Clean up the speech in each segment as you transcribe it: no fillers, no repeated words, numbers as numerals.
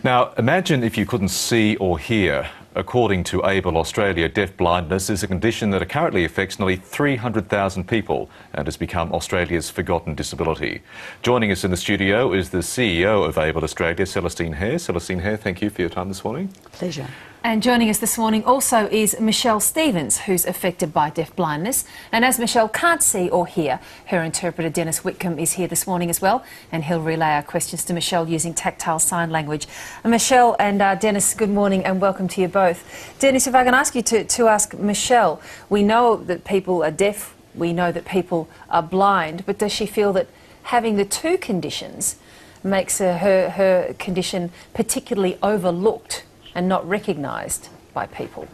Now, imagine if you couldn't see or hear. According to Able Australia, deaf-blindness is a condition that currently affects nearly 300,000 people and has become Australia's forgotten disability. Joining us in the studio is the CEO of Able Australia, Celestine Hare. Celestine Hare, thank you for your time this morning. Pleasure. And joining us this morning also is Michelle Stevens, who's affected by deaf-blindness. And as Michelle can't see or hear, her interpreter Dennis Whitcomb is here this morning as well, and he'll relay our questions to Michelle using tactile sign language. Michelle and Dennis, good morning and welcome to you both. Dennis, if I can ask you to ask Michelle, we know that people are deaf, we know that people are blind, but does she feel that having the two conditions makes her condition particularly overlooked and not recognised by people?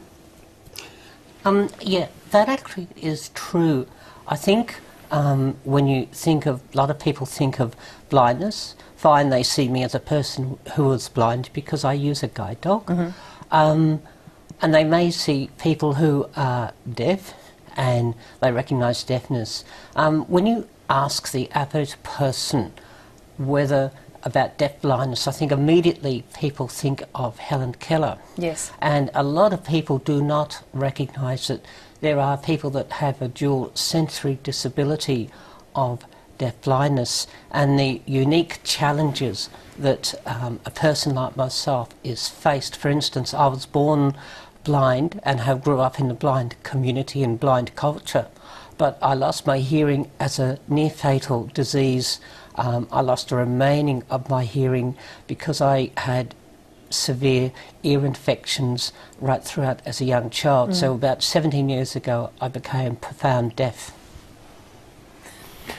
Yeah, that actually is true. I think when you think of, a lot of people think of blindness, fine, they see me as a person who is blind because I use a guide dog. And they may see people who are deaf and they recognise deafness. When you ask the average person whether about deaf-blindness, I think immediately people think of Helen Keller. Yes. And a lot of people do not recognise that there are people that have a dual sensory disability of deaf-blindness and the unique challenges that a person like myself is faced. For instance, I was born blind and have grew up in the blind community and blind culture, but I lost my hearing as a near-fatal disease. I lost the remaining of my hearing because I had severe ear infections right throughout as a young child. So about 17 years ago, I became profound deaf.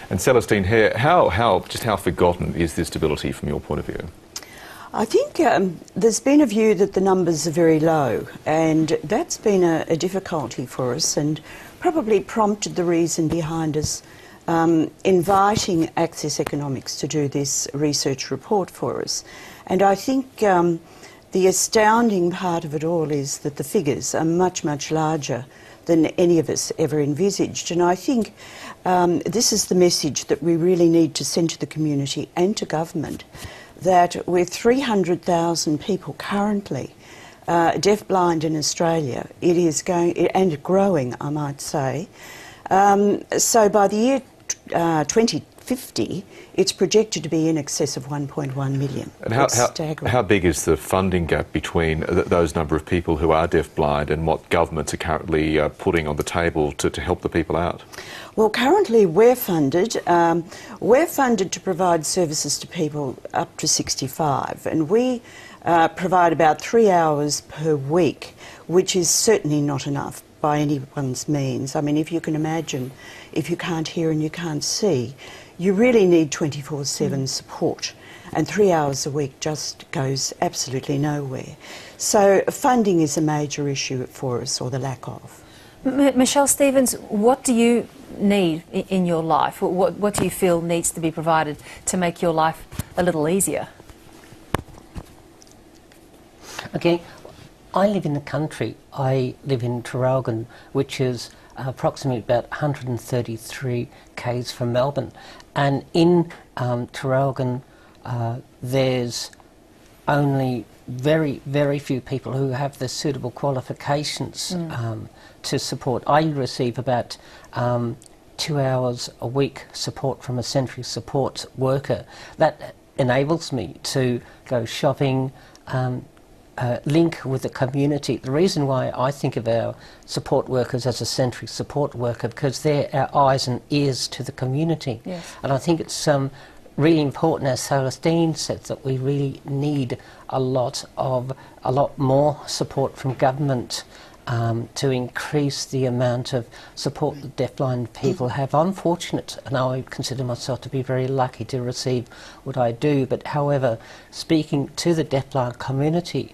And Celestine Hare, how forgotten is this disability from your point of view? I think there's been a view that the numbers are very low, and that's been a difficulty for us and probably prompted the reason behind us inviting Access Economics to do this research report for us. And I think the astounding part of it all is that the figures are much, much larger than any of us ever envisaged. And I think this is the message that we really need to send to the community and to government, that with 300,000 people currently deaf-blind in Australia, it is going, and growing, I might say. So by the year 2050, it's projected to be in excess of 1.1 million. And how big is the funding gap between those number of people who are deaf-blind and what governments are currently putting on the table to help the people out? Well, currently we're funded to provide services to people up to 65, and we provide about 3 hours per week, which is certainly not enough by anyone's means. I mean, if you can imagine, if you can't hear and you can't see, you really need 24/7 support, and 3 hours a week just goes absolutely nowhere. So funding is a major issue for us, or the lack of. Michelle Stevens, what do you need in your life? What do you feel needs to be provided to make your life a little easier? Okay, I live in the country. I live in Traralgon, which is approximately about 133 k's from Melbourne. And in Traralgon, there's only very, very few people who have the suitable qualifications to support. I receive about 2 hours a week support from a sensory support worker. That enables me to go shopping, link with the community. The reason why I think of our support workers as a sensory support worker, because they're our eyes and ears to the community. Yes. And I think it's really important, as Celestine said, that we really need a lot more support from government to increase the amount of support that deafblind people have. I'm fortunate, and I consider myself to be very lucky to receive what I do, but however, speaking to the deafblind community,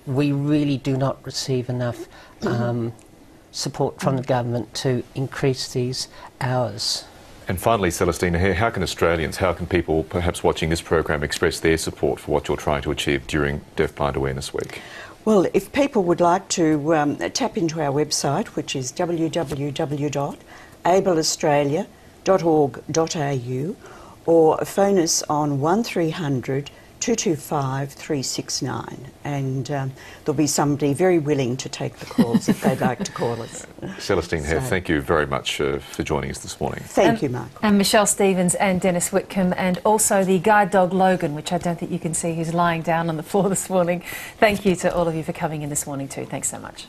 we really do not receive enough support from the government to increase these hours. And finally, Celestine Hare, how can Australians, how can people perhaps watching this program express their support for what you're trying to achieve during Deafblind Awareness Week? Well, if people would like to tap into our website, which is www.ableaustralia.org.au, or phone us on 1300 225 369, and there'll be somebody very willing to take the calls if they'd like to call us. Celestine Hare, thank you very much for joining us this morning. Thank you, Mark. And Michelle Stephens and Dennis Whitcomb, and also the guide dog Logan, which I don't think you can see, who's lying down on the floor this morning. Thank you to all of you for coming in this morning too. Thanks so much.